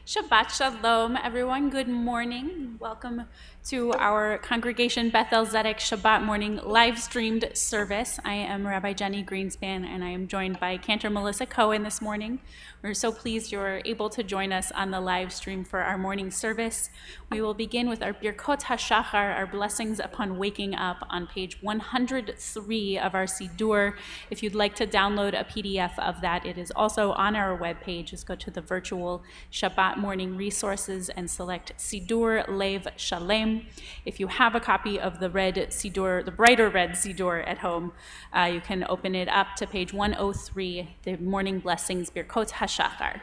Shabbat Shalom, everyone. Good morning. Welcome to our congregation Beth-El Zedek Shabbat morning live streamed service. I am Rabbi Jenny Greenspan, and I am joined by Cantor Melissa Cohen this morning. We're so pleased you're able to join us on the live stream for our morning service. We will begin with our Birkot HaShachar, our blessings upon waking up, on page 103 of our Siddur. If you'd like to download a PDF of that, it is also on our webpage. Just go to the virtual Shabbat morning resources and select Siddur Lev Shalem. If you have a copy of the red Siddur, the brighter red Siddur at home, you can open it up to page 103, the morning blessings, Birkot HaShachar.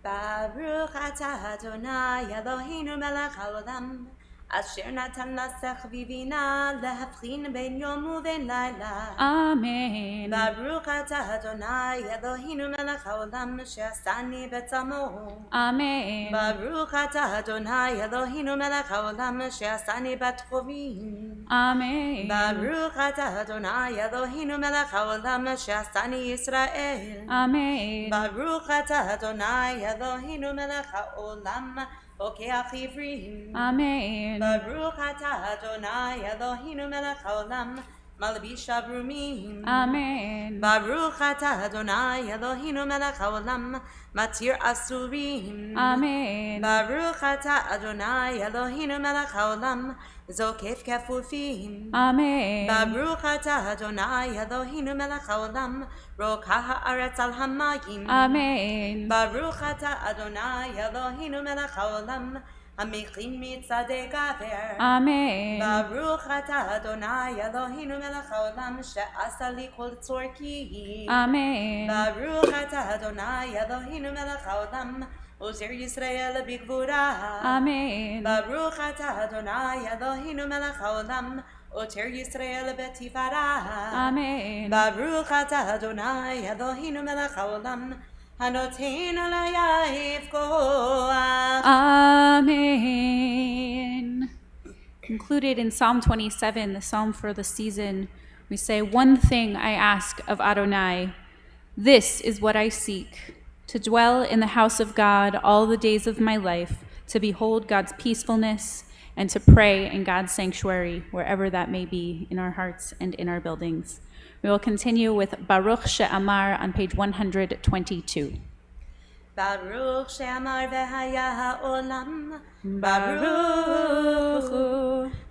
Baruch atah Adonai Eloheinu melech haolam asher natan lasech vivina lehafchin ben yom uven laila. Amen. Baruch atah Adonai Eloheinu melech haolam she'asani betzamo. Amen. Baruch atah Adonai Eloheinu melech haolam she'asani bat chovim. Amen. Baruch atah Adonai Eloheinu melech haolam she'asani Yisrael. Amen. Baruch atah Adonai Eloheinu melech haolam Okeach Ivrim. Amen. Baruch atah Adonai Eloheinu melech haolam Malbish Avrumim. Amen. Baruch atah Adonai Eloheinu melech haolam Matir Asurim. Amen. Baruch atah Adonai Eloheinu melech haolam Zokef Kefufim. Amen. Baruch atah Adonai Eloheinu melech haolam Rokah haaretz al hamayim. Amen. Baruch atah Adonai Eloheinu melech haolam Hamechim mitzadei gaver. Amen. Baruch atah Adonai Eloheinu melech haolam she'asa li kol tzorki. Amen. Baruch atah Adonai Eloheinu melech haolam Ozer Yisrael bigvura. Amen. Baruch atah Adonai Eloheinu melech haolam Oter Yisrael betifara. Amen. Baruch atah Adonai Eloheinu melech haolam Hanotein alayif koach. Amen. Included in Psalm 27, the psalm for the season, we say, "One thing I ask of Adonai, this is what I seek, to dwell in the house of God all the days of my life, to behold God's peacefulness, and to pray in God's sanctuary, wherever that may be, in our hearts and in our buildings." We will continue with Baruch She'amar on page 122. Baruch she'amar v'haya ha'olam. Baruch,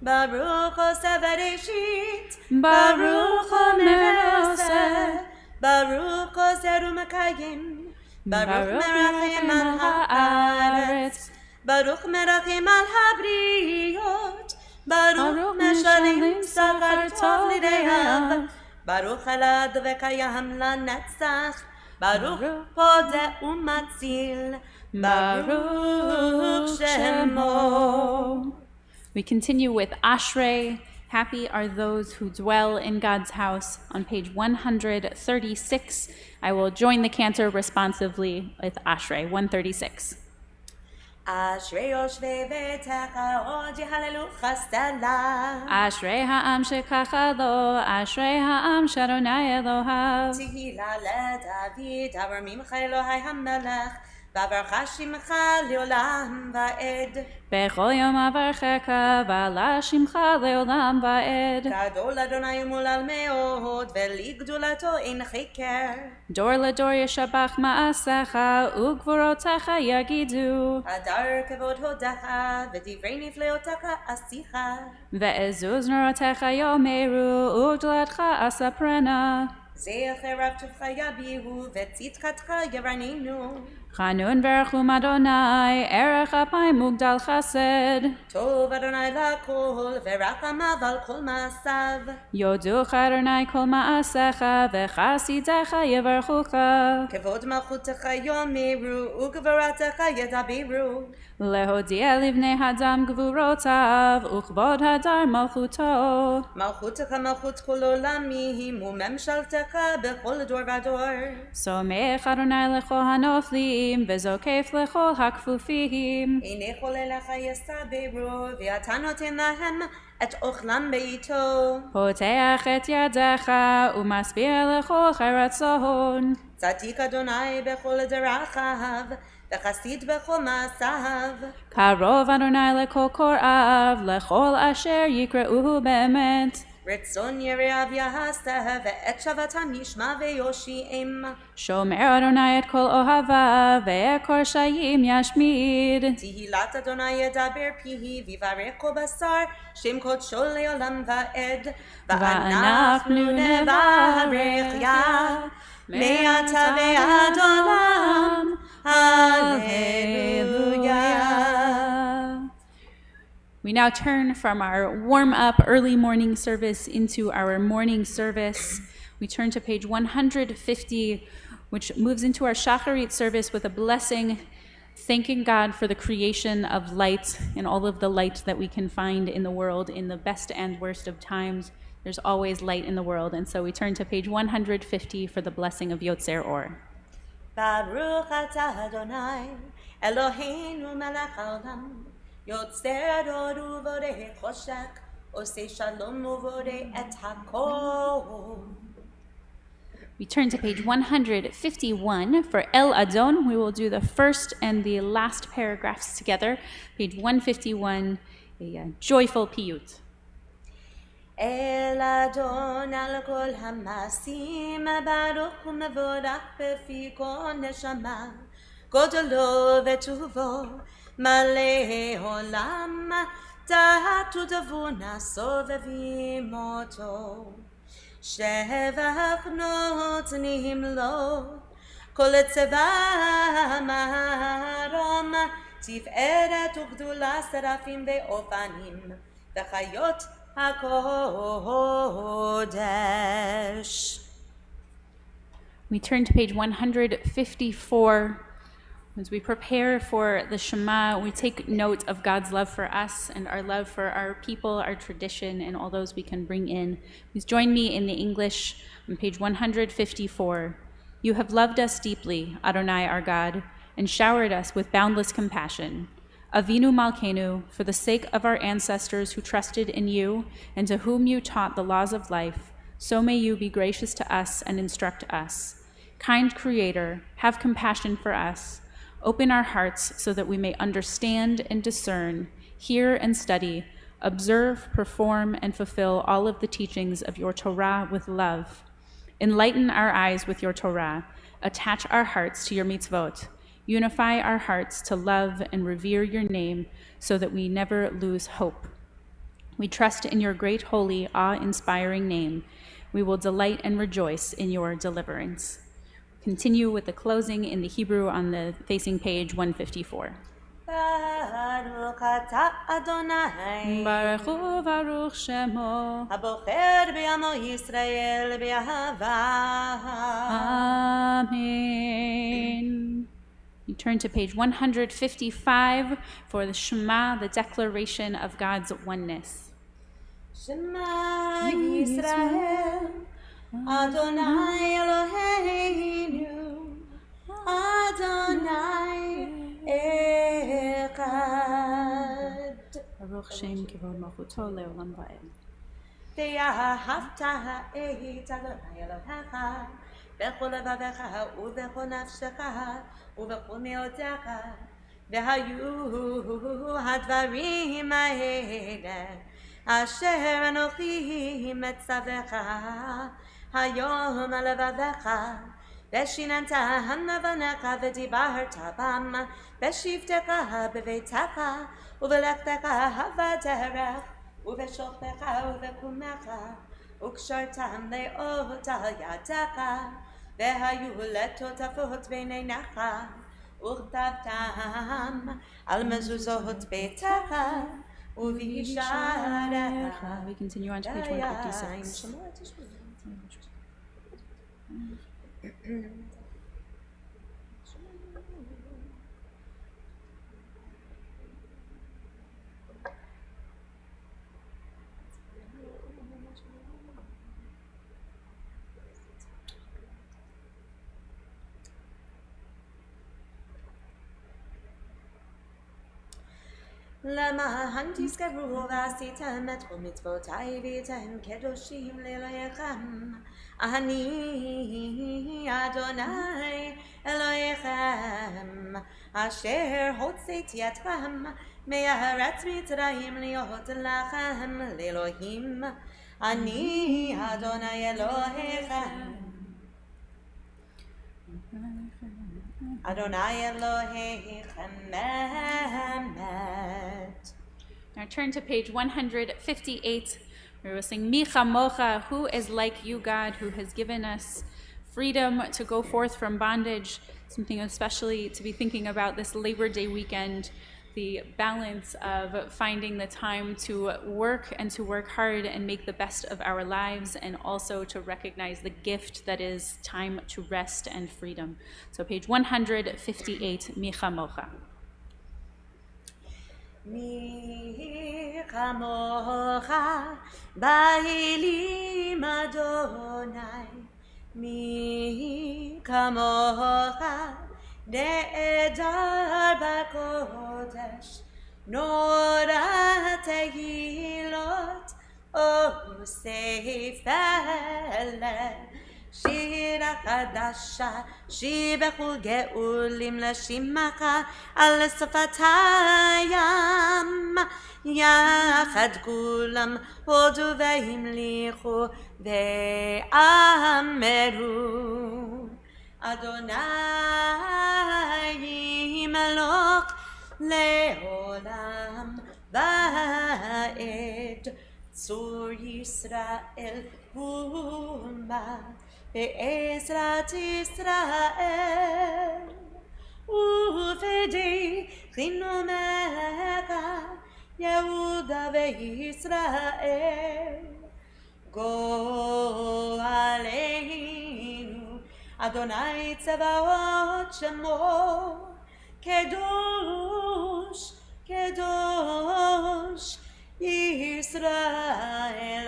Baruch oseh bereshit. Baruch me'aseh. Baruch oseh u'mekayim. Baruch merachim al ha'aretz. Baruch merachim al habriyot. Baruch meshalim sachar tov lideihav. Baruch elad v'kayam lanetzach. Baruch podeh u'matzil. Baruch Shemo. We continue with Ashrei. Happy are those who dwell in God's house on page 136. I will join the cantor responsively with Ashrei 136. Ashrei yoshvei beitecha od yehalelu chasdela. Ashrei ha'am shekacha lo, Ashrei ha'am sh'Adonai Elohav. Tehila leDavid, avar mimcha Elohai hamelech, v'avarcha shimcha leolam va'ed. Bechol yom avarchecha, v'ala shimcha leolam va'ed. Gadol Adonai umulal meod, v'li gdulato ein chiker. Dor ledor yeshabach ma'asecha, ugvurotecha yagidu. Hadar kevod hodecha, v'divrei nifleotecha asicha. Ve'ezuz norotecha yomeru, ugdlatcha asaprena. Zecher avtuvcha yabihu, v'tzitkatcha yaraninu. Chanun verachum Adonai, erech apayim mugdal chesed. Tov Adonai lakol, v'rachamav al kol ma'asav. Yoduch Adonai kol ma'asecha, v'chasidecha yevarchucha. Kevod malchutecha yomeru, ugvaratecha yadabiru. Lehodia livnei hadam gvurotav, uchvod hadar malchuto. Malchutecha malchut kol olamim, u'memshaltecha bechol dor vador. Somech Adonai lechol hanoflim, וזוקף לכל הכפופים. הנה חולל לך יסבירו, ואתה נותן להם את אוכלם בעיתו. פותח את ידיך ומשביע לכל רצון. צדיק אדוני בכל דרכיו, וחסיד בכל מעשיו. קרוב אדוני לכל קוראיו, לכל אשר יקראוהו באמת. רצון יראיו יעשה, ואת שבתם ישמע ויושיעם. שומר אדוני את כל אוהביו, ואת קורשיים ישמיד. תהילת אדוני ידבר פיו, ויברך כל בשר, שם קודשו לעולם ועד. ואנחנו נברך יה, מעתה ועד עולם. Hallelujah. We now turn from our warm-up early morning service into our morning service. We turn to page 150, which moves into our Shacharit service with a blessing, thanking God for the creation of light and all of the light that we can find in the world in the best and worst of times. There's always light in the world, and so we turn to page 150 for the blessing of Yotzer Or. Baruch atah Adonai, Eloheinu melech haolam, yotzer ador uvorei choshek, osei shalom uvorei et hakol. We turn to page 151 for El Adon. We will do the first and the last paragraphs together. Page 151, a joyful piyut. El Adon al kol hamasim, baruch umevorach befi kol neshama, godolo vetuvo, malei olam, tahatu davuna sovevim oto. שבח נותנים לו, כל צבא מרום, תפארת וגדולה שרפים ואופנים, וחיות הקודש. We turn to page 154. As we prepare for the Shema, we take note of God's love for us and our love for our people, our tradition, and all those we can bring in. Please join me in the English on page 154. You have loved us deeply, Adonai our God, and showered us with boundless compassion. Avinu Malkeinu, for the sake of our ancestors who trusted in you and to whom you taught the laws of life, so may you be gracious to us and instruct us. Kind Creator, have compassion for us. Open our hearts so that we may understand and discern, hear and study, observe, perform, and fulfill all of the teachings of your Torah with love. Enlighten our eyes with your Torah. Attach our hearts to your mitzvot. Unify our hearts to love and revere your name so that we never lose hope. We trust in your great, holy, awe-inspiring name. We will delight and rejoice in your deliverance. Continue with the closing in the Hebrew on the facing page 154. Baruch atah Adonai, Baruch hu Baruch Shemo, הבוחר בעמו ישראל באהבה. Amen. You turn to page 155 for the Shema, the declaration of God's oneness. Shema Yisrael, Adonai Eloheinu, Adonai Echad. Baruch Shem Kivod Malchuto Leolam Va'ed. ואהבת את אדוני אלוהיך בכל לבבך ובכל נפשך ובכל מאודך, והיו הדברים האלה אשר אנוכי מצווך היום על לבבך, ושיננת לבניך ודיברת בם בשבתך בביתך ובלכתך בדרך ובשוכבך ובקומך, וקשרתם לאות על ידך, והיו לטוטפות בין עיניך, וכתבתם על מזוזות ביתך ובשעריך. We continue on to page 156. למען תזכרו ועשיתם את כל מצוותיי והייתם קדושים לאלוהיכם. אני אדוני אלוהיכם, אשר הוצאתי אתכם מארץ מצרים להיות לכם לאלוהים. אני אדוני אלוהיכם. Adonai Elohechem Emet. Now turn to page 158. We will sing Mi Chamocha, who is like you, God, who has given us freedom to go forth from bondage, something especially to be thinking about this Labor Day weekend, the balance of finding the time to work and to work hard and make the best of our lives, and also to recognize the gift that is time to rest and freedom. So page 158, Mi Chamocha. Mi chamocha ba'elim Adonai, mi chamocha ne'edar b'kodesh, nora tehilot osefele, שירה חדשה, שיבחו גאולים לשמך על שפתיים, יחד כולם הודו והמליכו ואמרו, אדוני ימלוך לעולם ועד, צור ישראל אומה בעזרת ישראל, ופדי חינומך יהודה וישראל. גואלנו אדוני צבאות שמו, קדוש קדוש ישראל.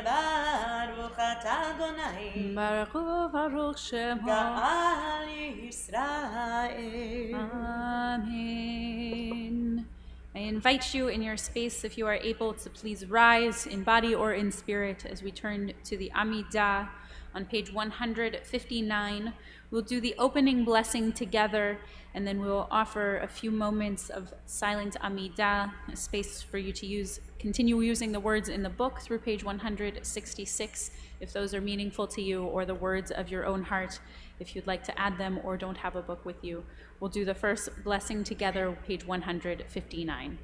ברוך אתה אדוני, Baruch Hu, Baruch Shemo, גאל ישראל. Amen. I invite you in your space, if you are able, to please rise in body or in spirit as we turn to the Amidah on page 159. We'll do the opening blessing together, and then we'll offer a few moments of silent Amidah, a space for you to continue using the words in the book through page 166, if those are meaningful to you, or the words of your own heart, if you'd like to add them or don't have a book with you. We'll do the first blessing together, page 159.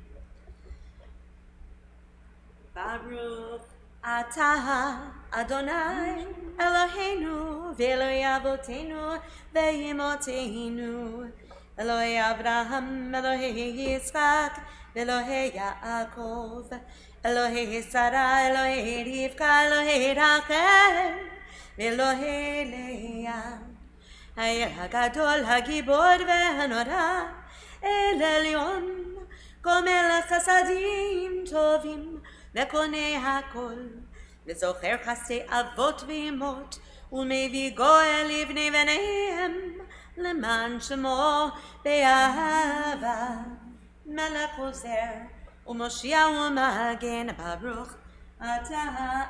Baruch atah Adonai Eloheinu ve'Eloi avotenu ve'imotenu, Eloi Abraham, Eloi Yitzchak, Eloi Yaakov, Eloi Sarah, Eloi Rivka, Eloi Rachel, Eloi Leah. האל הגדול, הגיבור והנורא, אל עליון, גומל חסדים טובים וקונה הכל, וזוכר חסדי אבות ואמות, ומביא גואל לבני בניהם, למען שמו באהבה. מלך עוזר ומושיע ומגן, ברוך אתה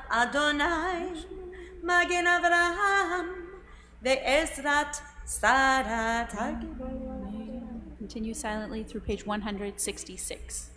אדוני מגן אברהם ועזרת שרת הגיבור. Continue silently through page 166.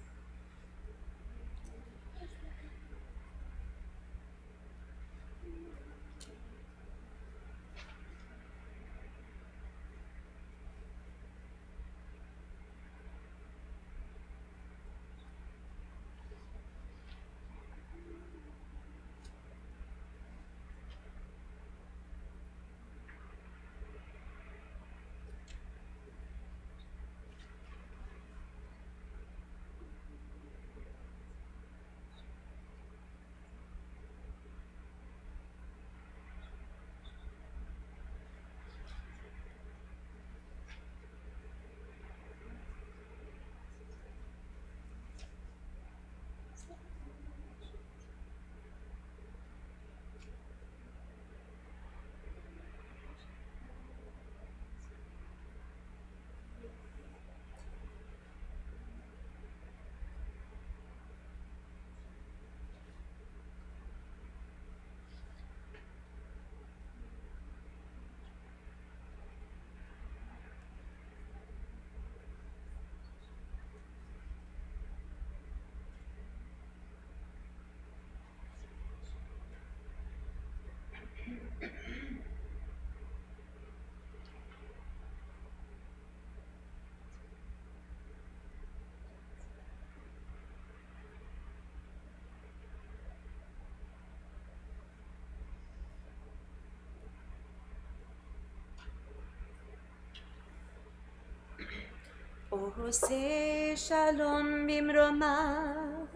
ועושה שלום במרומיו,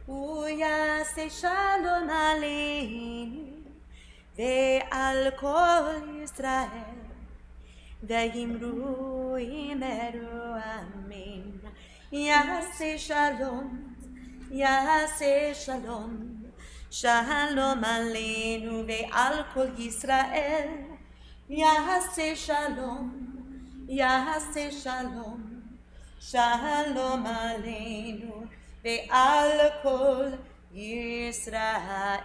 הוא יעשה שלום עלינו ועל כל ישראל, ואמרו אמרו אמן. יעשה שלום, יעשה שלום, שלום עלינו ועל כל ישראל, יעשה שלום, יעשה שלום, שלום עלינו ועל כל ישראל.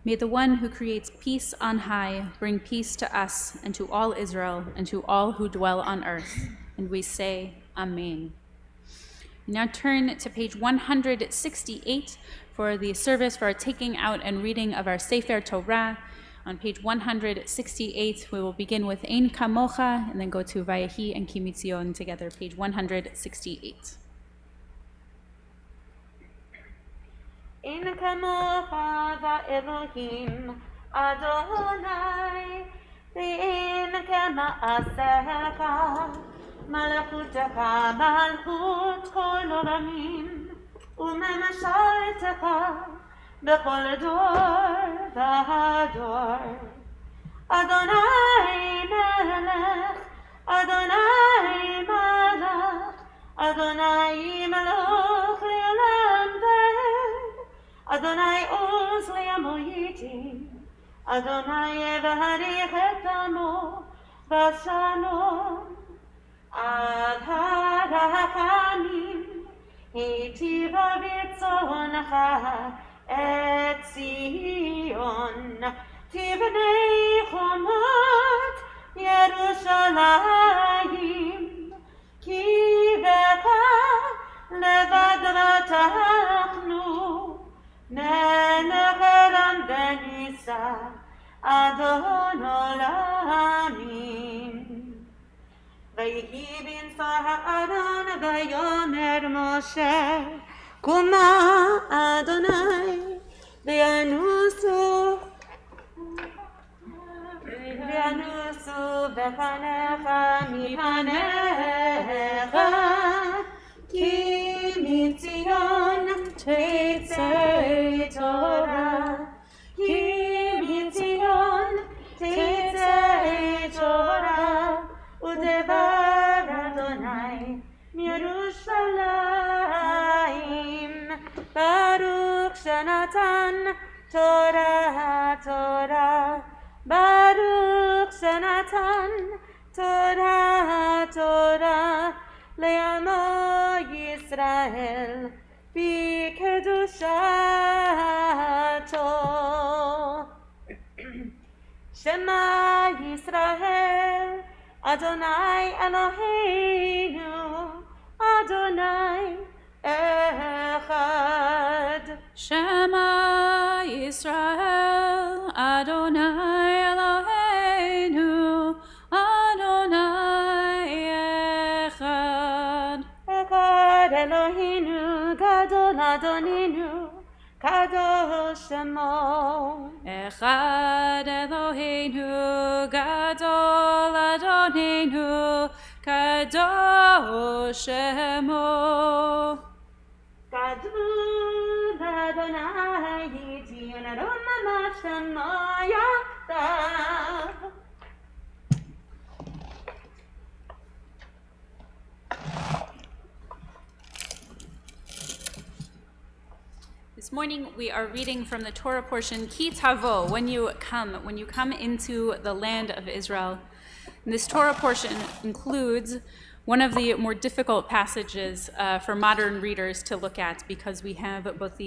May the one who creates peace on high bring peace to us and to all Israel and to all who dwell on earth. And we say, Amen. Now turn to page 168 for the service for our taking out and reading of our Sefer Torah. On page 168, we will begin with Ein Kamocha and then go to Vayehi and Ki Mitzion together, page 168. אין כמוך ואלוהים אדוני, ואין כמעשיך, מלכותך מלכות כל עולמים, וממשלתך בכל דור ודור. אדוני מלך, אדוני מלך, אדוני מלוך לעולם ועד. Adonai oz le'amoyitim, Adonai evharich et amo v'shalom. Ad harachamim hitiva v'tzoncha et Zion, tivnei chomot Yerushalayim, ki beka levad ratachnu. Menachem benisa Adon olamim. Vayehi b'nfar ha'aron vayomer Moshe, Kuma Adonai v'yanusu v'panecha mipanecha, ki mitzion Tetzei Torah, ki mitzion Tetzei Torah, udevar Adonai miYerushalayim. Baruch shenatan Torah Torah, Baruch shenatan Torah Torah, le'amo Yisrael b'kedushato. Shema Yisrael, Adonai Eloheinu, Adonai Echad. Shema Yisrael, Adonai Eloheinu, Adonai Echad. Echad Eloheinu, Gadol Adoninu, Kadosh Shemo. Echad Eloheinu, Gadol Adonenu, Kadosh Shemo. Gadol Adonai Yitzion Adon Mamash Shemo Yachdav. This morning we are reading from the Torah portion Ki Tavo, when you come into the land of Israel. And this Torah portion includes one of the more difficult passages for modern readers to look at, because we have what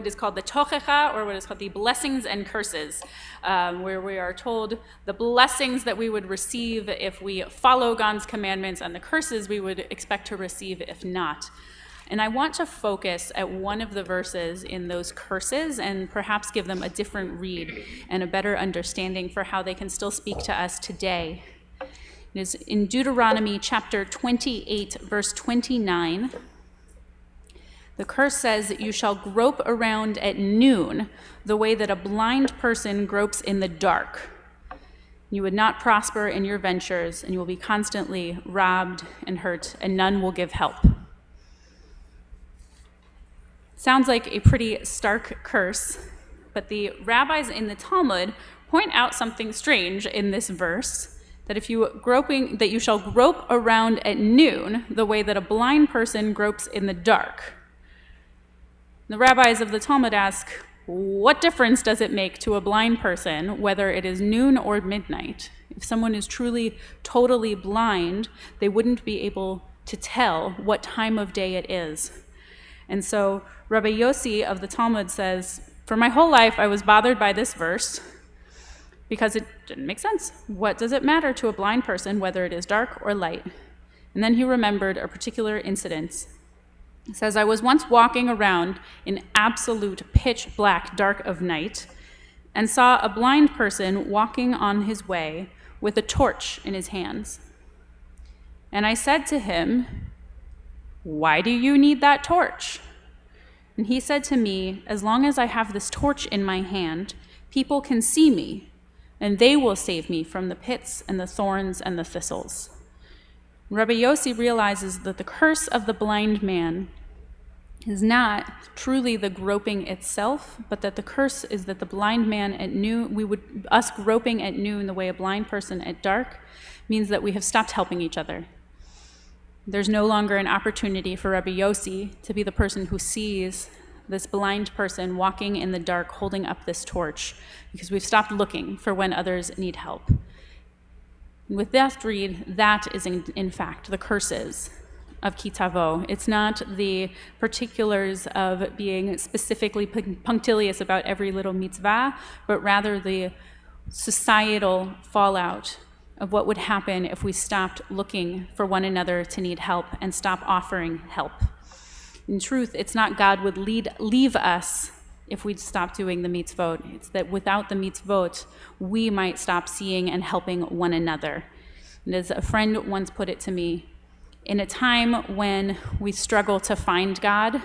is called the Tochecha, or what is called the blessings and curses, where we are told the blessings that we would receive if we follow God's commandments and the curses we would expect to receive if not. And I want to focus at one of the verses in those curses and perhaps give them a different read and a better understanding for how they can still speak to us today. It is in Deuteronomy chapter 28, verse 29. The curse says, "You shall grope around at noon the way that a blind person gropes in the dark." You would not prosper in your ventures, and you will be constantly robbed and hurt, and none will give help. Sounds like a pretty stark curse, but the rabbis in the Talmud point out something strange in this verse, that that you shall grope around at noon the way that a blind person gropes in the dark. The rabbis of the Talmud ask, what difference does it make to a blind person whether it is noon or midnight? If someone is truly, totally blind, they wouldn't be able to tell what time of day it is. And so Rabbi Yossi of the Talmud says, for my whole life I was bothered by this verse because it didn't make sense. What does it matter to a blind person whether it is dark or light? And then he remembered a particular incident. It says, I was once walking around in absolute pitch black dark of night and saw a blind person walking on his way with a torch in his hands. And I said to him, why do you need that torch? And he said to me, as long as I have this torch in my hand, people can see me, and they will save me from the pits and the thorns and the thistles. Rabbi Yossi realizes that the curse of the blind man is not truly the groping itself, but that the curse is that the blind man at noon, us groping at noon the way a blind person at dark, means that we have stopped helping each other. There's no longer an opportunity for Rabbi Yossi to be the person who sees this blind person walking in the dark holding up this torch, because we've stopped looking for when others need help. With that read, that is in fact the curses of Ki Tavo. It's not the particulars of being specifically punctilious about every little mitzvah, but rather the societal fallout of what would happen if we stopped looking for one another to need help and stop offering help. In truth, it's not God would leave us if we'd stop doing the mitzvot. It's that without the mitzvot, we might stop seeing and helping one another. And as a friend once put it to me, in a time when we struggle to find God,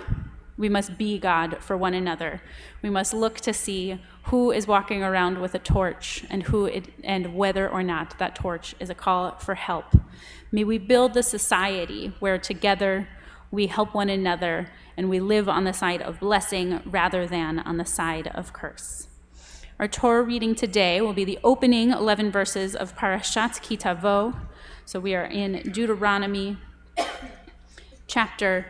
we must be God for one another. We must look to see who is walking around with a torch and whether or not that torch is a call for help. May we build the society where together we help one another and we live on the side of blessing rather than on the side of curse. Our Torah reading today will be the opening 11 verses of Parashat Ki Tavo. So we are in Deuteronomy chapter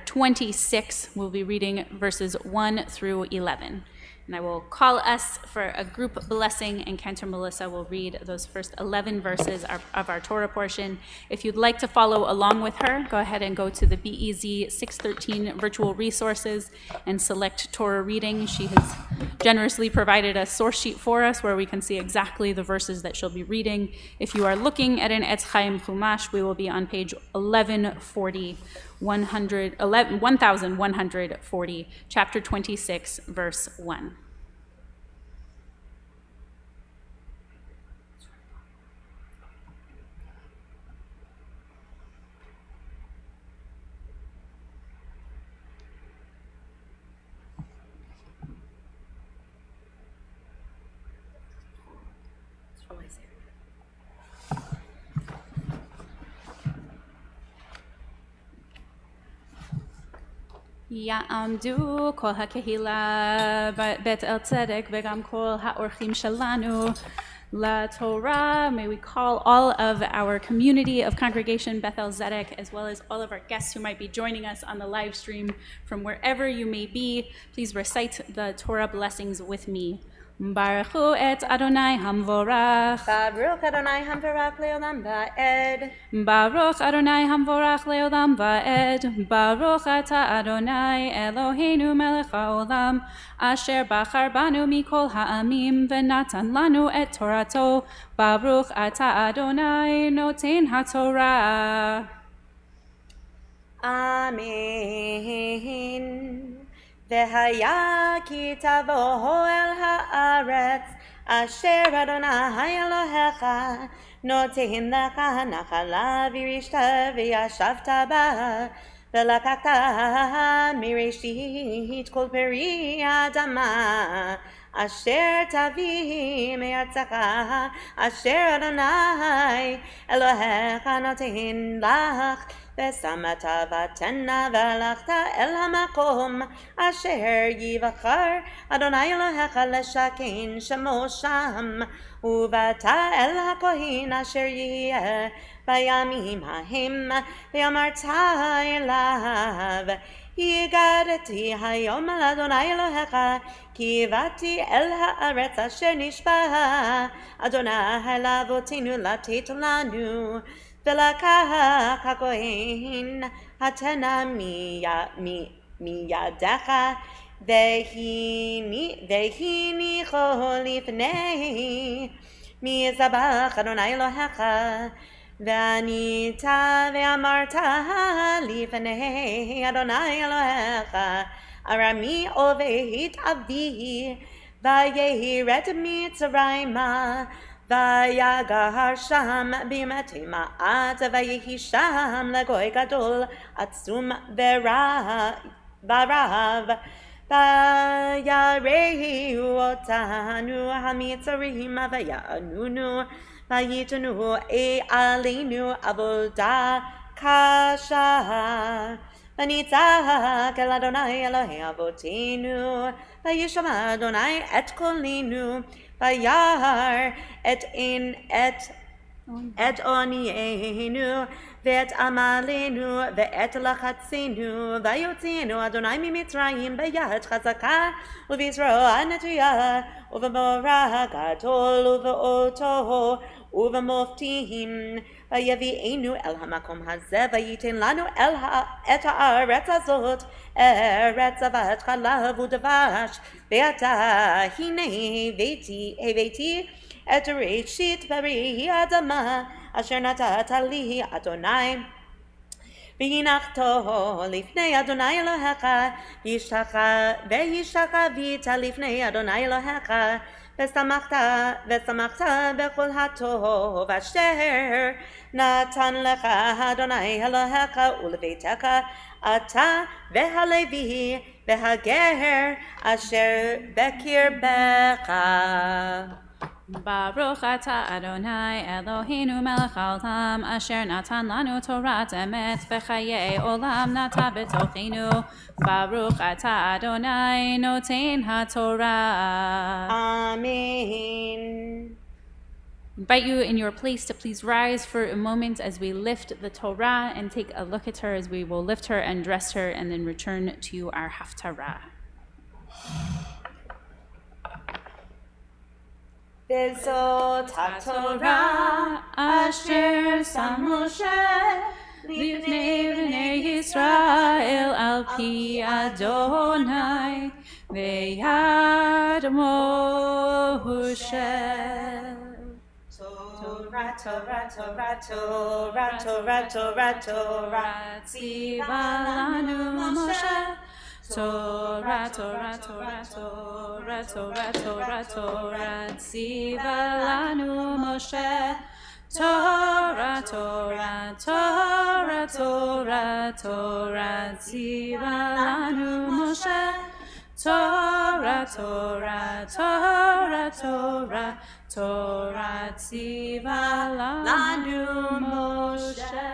26. We'll be reading verses 1 through 11. And I will call us for a group blessing, and Cantor Melissa will read those first 11 verses of our Torah portion. If you'd like to follow along with her, go ahead and go to the BEZ 613 virtual resources and select Torah reading. She has generously provided a source sheet for us where we can see exactly the verses that she'll be reading. If you are looking at an Etz Chaim Chumash, we will be on page 1140, chapter 26, verse 1. יעמדו כל הקהילה בית-אל צדק וגם כל האורחים שלנו לתורה. May we call all of our community of congregation Beth-El Zedek, as well as all of our guests who might be joining us on the live stream from wherever you may be. Please recite the Torah blessings with me. Baruchu et Adonai Hamvorach. Baruch Adonai Hamvorach leolam va'ed. Baruch Adonai Hamvorach leolam va'ed. Baruch ata Adonai Eloheinu melech haolam, asher bachar banu mikol ha'amim v'natan lanu et Torato. Baruch ata Adonai noten haTorah. Amen. והיה כי תבוא אל הארץ אשר אדוני אלוהיך נותן לך נחלה וירשת וישבת בה ולקחת מראשית כל פרי האדמה אשר תביא מארצך אשר אדוני אלוהיך נותן לך ושמת ותנה והלכת אל המקום אשר יבחר אדוני אלוהיך לשכן שמו שם ובאת אל הכהן אשר יהיה בימים ההם ואמרת אליו הגדתי היום על אדוני אלוהיך כי הבאתי אל הארץ אשר נשבע אדוני לאבותינו לתת לנו ולקח הכהן התנה מידך והניחו לפני מזבח אדוני אלוהיך וענית ואמרת לפני אדוני אלוהיך ארמי עובד אבי וירד מצרימה ויגר שם במתי מעט ויהי שם לגוי גדול עצום ורב ויראו אותנו המצרים ויענונו ויתנו עלינו עבודה קשה ונצעק אל אדוני אלוהי אבותינו וישמע אדוני את קולנו וירא את עוניינו ואת עמלנו ואת לחצנו ויוציאנו אדוני ממצרים ביד חזקה ובזרוע נטויה ובמורא גדול ובאותו ובמופתים ויביאנו אל המקום הזה וייתן לנו את הארץ הזאת ארץ זבת חלב ודבש ועתה הנה הבאתי את ראשית פרי האדמה אשר נתת לי אדוני והנחתו לפני אדוני אלוהיך והשתחווית לפני אדוני אלוהיך ושמחת בכל הטוב אשר נתן לך אדוני אלוהיך ולביתך אתה והלוי והגר אשר בקרבך. ברוך אתה אדוני אלוהינו מלך העולם אשר נתן לנו תורת אמת וחיי עולם נטע בתוכנו ברוך אתה אדוני נותן התורה. Amen. Invite you in your place to please rise for a moment as we lift the Torah and take a look at her as we will lift her and dress her and then return to our Haftarah. וזאת התורה אשר שם משה לפני בני ישראל על פי אדוני ויד משה. תורה, תורה, תורה, תורה, תורה, תורה, תורה, ציווה לנו משה. Torah, Torah, Torah, Torah, Torah, Torah, Torah, ציווה לנו משה. Torah, Torah, Torah, Torah, Torah, ציווה לנו משה. Torah, Torah, Torah, Torah, Torah, ציווה לנו משה.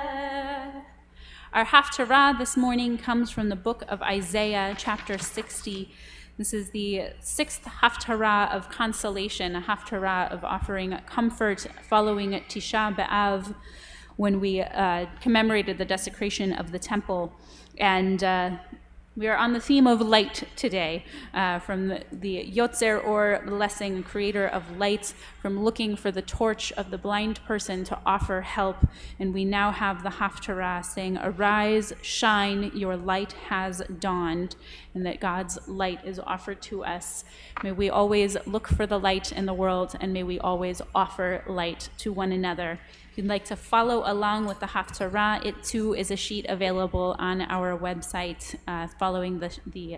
Our Haftarah this morning comes from the book of Isaiah, chapter 60. This is the sixth Haftarah of consolation, a Haftarah of offering comfort following Tisha B'Av, when we commemorated the desecration of the temple. And we are on the theme of light today, from the Yotzer or blessing, creator of lights, from looking for the torch of the blind person to offer help. And we now have the Haftarah saying, arise, shine, your light has dawned, and that God's light is offered to us. May we always look for the light in the world, and may we always offer light to one another. If you'd like to follow along with the Haftarah, it too is a sheet available on our website following the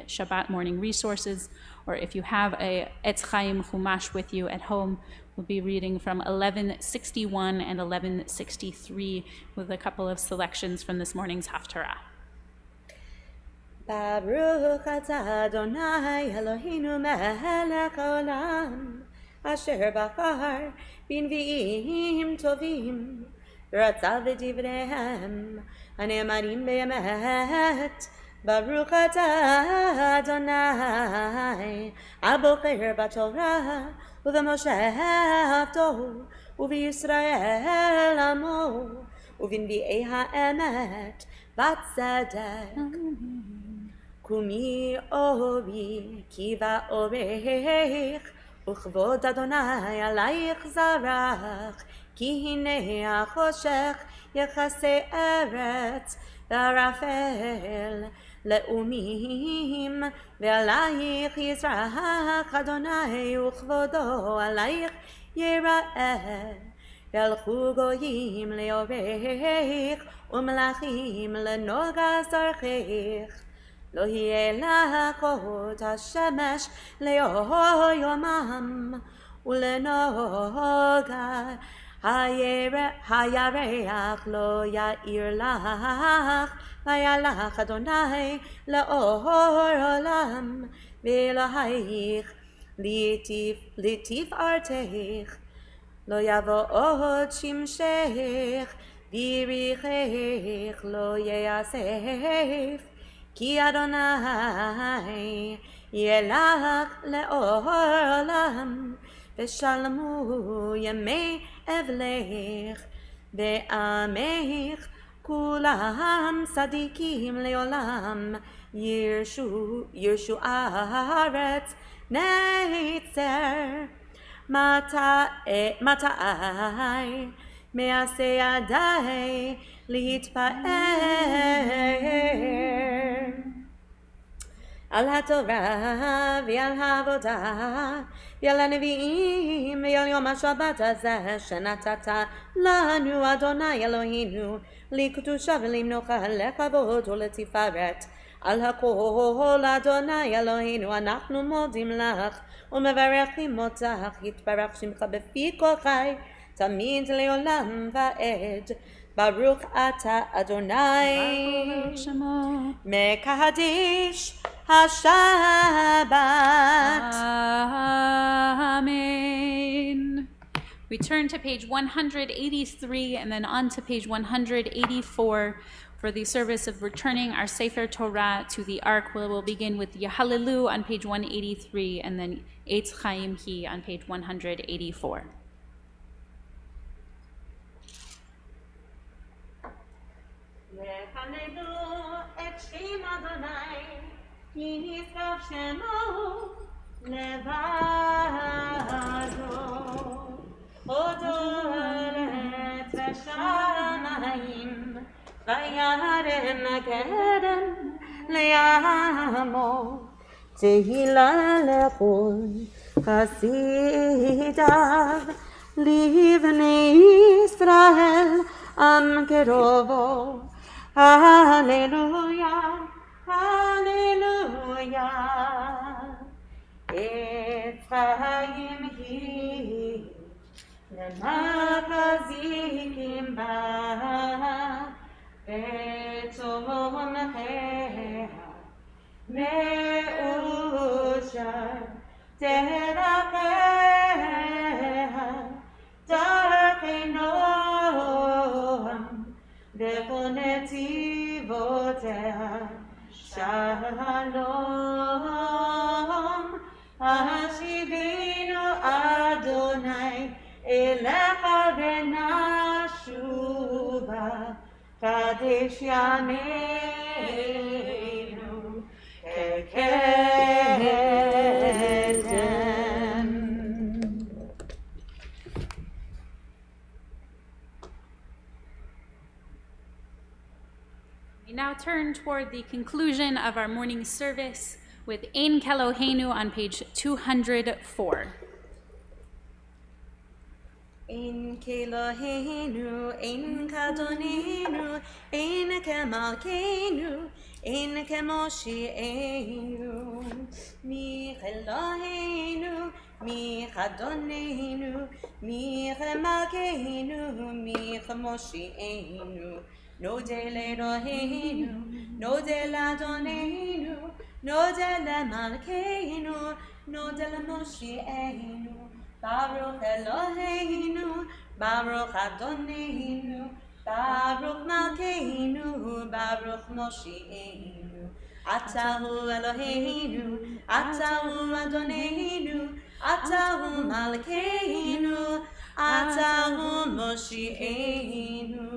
Shabbat morning resources, or if you have a Etz Chaim Chumash with you at home, we'll be reading from 1161 and 1163 with a couple of selections from this morning's Haftarah. Baruch atah Adonai Eloheinu melech haolam, asher bachar b'nvi'im tovim, v'ratzah v'divreihem הנאמרים באמת. Baruch atah Adonai הבוחר בתורה ובמשה עבדו ובישראל עמו ובנביאי האמת בצדק. קומי אורי כי באורך וכבוד אדוני עלייך זרח, כי הנה החושך יכסה ארץ וערפל לאומים, ועלייך יזרח אדוני וכבודו עלייך יראה. והלכו גויים לאורך ומלכים לנוגה זרחך. לא יהיה לך עוד השמש לאור יומם, ולנוגה הירח לא יאיר לך, וילך אדוני לאור עולם, ואלוהיך לתפארתך. לא יבוא עוד שמשך, ויריחך לא ייאסף, כי אדוני יהיה לך לאור עולם, ושלמו ימי אבלך, ועמך כולם צדיקים לעולם, ירשו ארץ נצר. מתי מעשה ידי להתפאר על התורה ועל העבודה ועל הנביאים ועל יום השבת הזה שנתת לנו אדוני אלוהינו לקדושה ולמנוחה, לכבוד ולתפארת. על הכל אדוני אלוהינו אנחנו מודים לך ומברכים אותך, יתברך שמך בפי כל חי תמיד לעולם ועד. ברוך אתה אדוני מקדש השבת. Amen. We turn to page 183 and then on to page 184 for the service of returning our Sefer Torah to the Ark. We'll begin with Yahallelu on page 183 and then Eitz Chaim Hi on page 184. יחללו את שם אדוני, כי נשגב שמו לבדו. הודו ארץ ושמיים, וירם קדם לעמו. תהילה לכל חסידיו, לבני ישראל עם קרובו. הללויה, הללויה. אפרים היא למחזיקים בה, ותומכיה מאושר דרכיה, דרכי נועם בכל נתיבותיה שלום. השיבינו אדוני אליך ונשובה, קדש ימינו כקדם. We now turn toward the conclusion of our morning service with Ein Keloheinu on page 204. Ein Keloheinu, Ein Kadonenu, Ein Kemalkeinu, Ein Kemoshienu, Mi Eloheinu, Mi Kadonenu, Mi Kemalkeinu, Mi Kemoshienu, נודה לאלוהינו, נודה לאדוננו, נודה למלכנו, נודה למושיענו, ברוך אלוהינו, ברוך אדוננו, ברוך מלכנו, ברוך מושיענו. אתה הוא אלוהינו, אתה הוא אדוננו, אתה הוא מלכנו, אתה הוא מושיענו.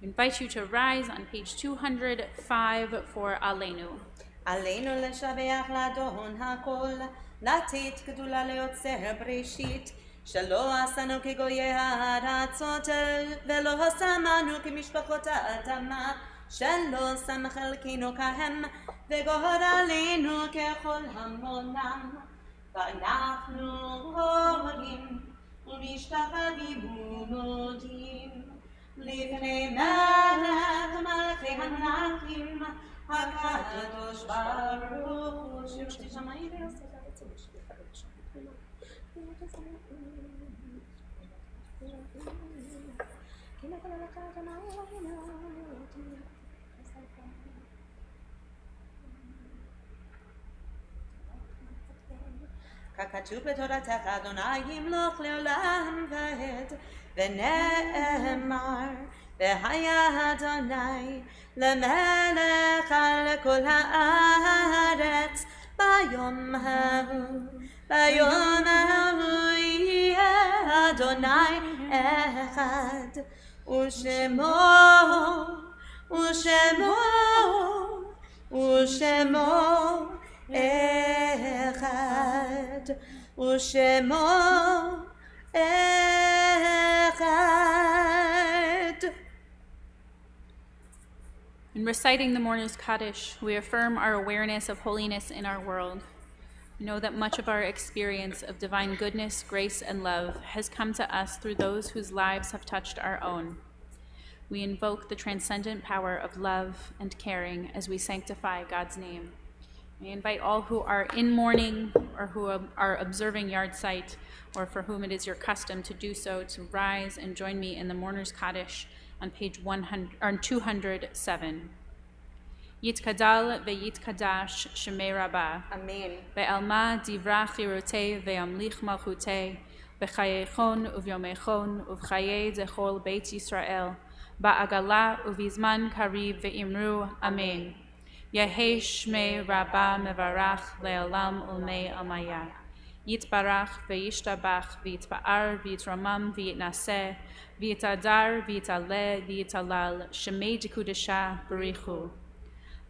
I invite you to rise on page 205 for Aleinu. עלינו לשבח לאדון הכל, לתת גדולה ליוצר בראשית, שלא עשנו כגויי הארצות, ולא שמנו כמשפחות האדמה, שלא שם חלקנו כהם, וגורלנו ככל המונם. ואנחנו קוראים ומשתחווים ומודים לפני מלך מלכי המלכים, הקדוש ברוך הוא שרשתי שמיים ועושה את הרצון שלי. ככתוב בתורתך אדוני ימלוך לעולם ועד, ונאמר והיה אדוני למלך על כל הארץ ביום ההוא. ביום ההוא יהיה אדוני אחד, ושמו אחד, ושמו אחד. In reciting the Mourner's Kaddish, we affirm our awareness of holiness in our world. We know that much of our experience of divine goodness, grace, and love has come to us through those whose lives have touched our own. We invoke the transcendent power of love and caring as we sanctify God's name. We invite all who are in mourning or who are observing yard site, or for whom it is your custom to do so, to rise and join me in the Mourner's Kaddish on page 207. Yitkadal ve'yitkadash shemei Rabbah. Amen. Be'alma divra chirutei ve'amlich malchutei, b'chayechon uvyomechon uv'chayei zechol Beit Yisrael, ba'agala uvizman kariv ve'imru. Amen. Yehei shmei Rabbah mevarach le'olam ulmei almaya. Yitbarach ve'yishtabach ve'yitpa'ar ve'yitramam ve'yitnaseh ve'yitadar ve'yitaleh ve'yitalal shemei dekudesha barichu.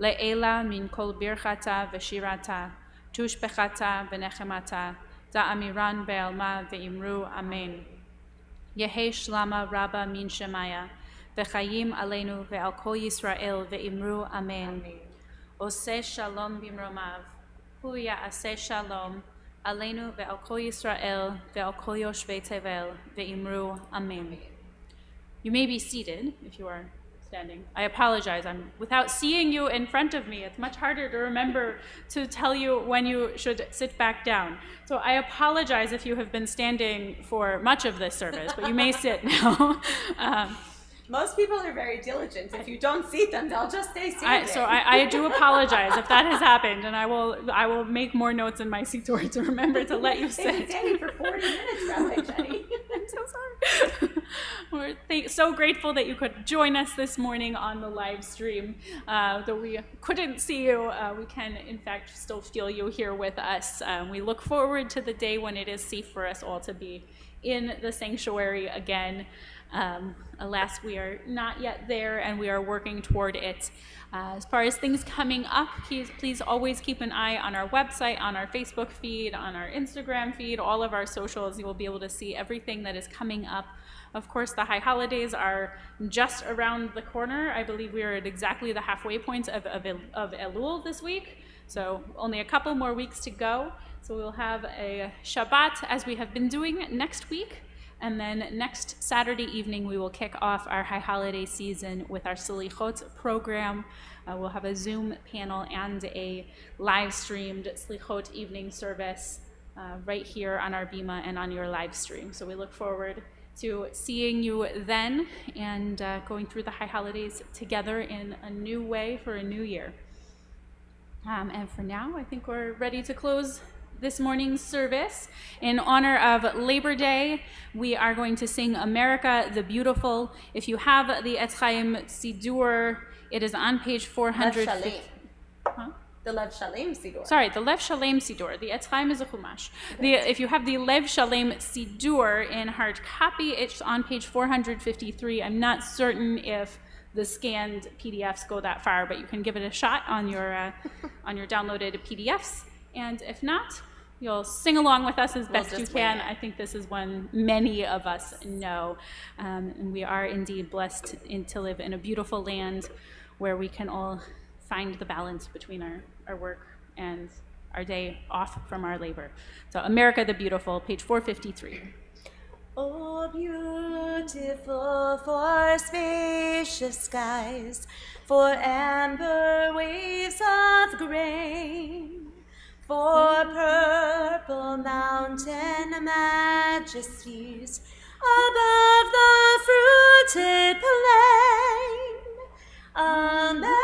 Le'ela min kol birchata v'shirata tushbechata v'nechemata da'amiran be'alma ve'imru. Amen. Yehei shlama Rabbah min shemaya v'chayim aleinu ve'al kol Yisrael ve'imru. Amen. Oseh shalom bimromav, hu ya'aseh shalom aleinu ve'al kol Yisrael ve'al kol yoshvei tevel ve'imru. Amen. You may be seated if you are standing. I apologize. Without seeing you in front of me, it's much harder to remember to tell you when you should sit back down. So I apologize if you have been standing for much of this service, but you may sit now. Most people are very diligent. If you don't seat them, they'll just stay seated. I do apologize if that has happened, and I will make more notes in my seat to remember to let you sit. They've been standing for 40 minutes, Rabbi Jenny. I'm so sorry. We're so grateful that you could join us this morning on the live stream. Though we couldn't see you, we can in fact still feel you here with us. We look forward to the day when it is safe for us all to be in the sanctuary again. Alas, we are not yet there, and we are working toward it. As far as things coming up, please always keep an eye on our website, on our Facebook feed, on our Instagram feed, all of our socials. You will be able to see everything that is coming up. Of course, the high holidays are just around the corner. I believe we are at exactly the halfway point of Elul this week, so only a couple more weeks to go. So we'll have a Shabbat, as we have been doing, next week. And then next Saturday evening, we will kick off our high holiday season with our Slichot program. We'll have a Zoom panel and a live streamed Slichot evening service right here on our Bima and on your live stream. So we look forward to seeing you then and going through the high holidays together in a new way for a new year. And for now, I think we're ready to close this morning's service. In honor of Labor Day, we are going to sing America the Beautiful. If you have the Etz Chaim Sidur, it is on page 400. The Lev Shalem Sidur. Sorry, the Lev Shalem Sidur. The Etz Chaim is a Chumash. If you have the Lev Shalem Sidur in hard copy, it's on page 453. I'm not certain if the scanned PDFs go that far, but you can give it a shot on your downloaded PDFs. And if not, you'll sing along with us as best you can. I think this is one many of us know. And we are indeed blessed to live in a beautiful land where we can all find the balance between our work and our day off from our labor. So America the Beautiful, page 453. Oh, beautiful for spacious skies, for amber waves of grain, for purple mountain majesties above the fruited plain. America,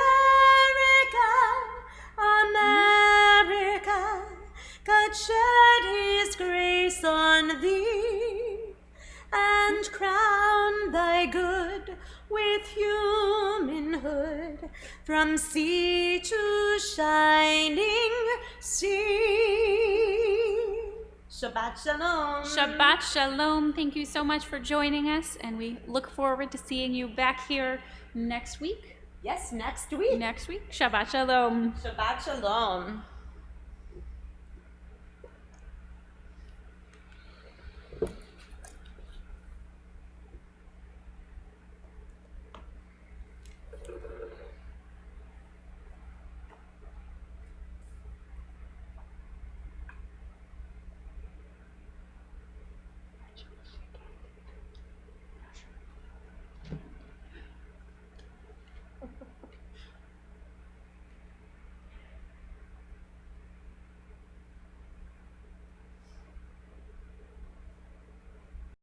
America, God shed his grace on thee, and crown thy good with humanhood from sea to shining sea. Shabbat Shalom. Shabbat Shalom. Thank you so much for joining us, and we look forward to seeing you back here next week. Yes, next week. Next week. Shabbat Shalom. Shabbat Shalom.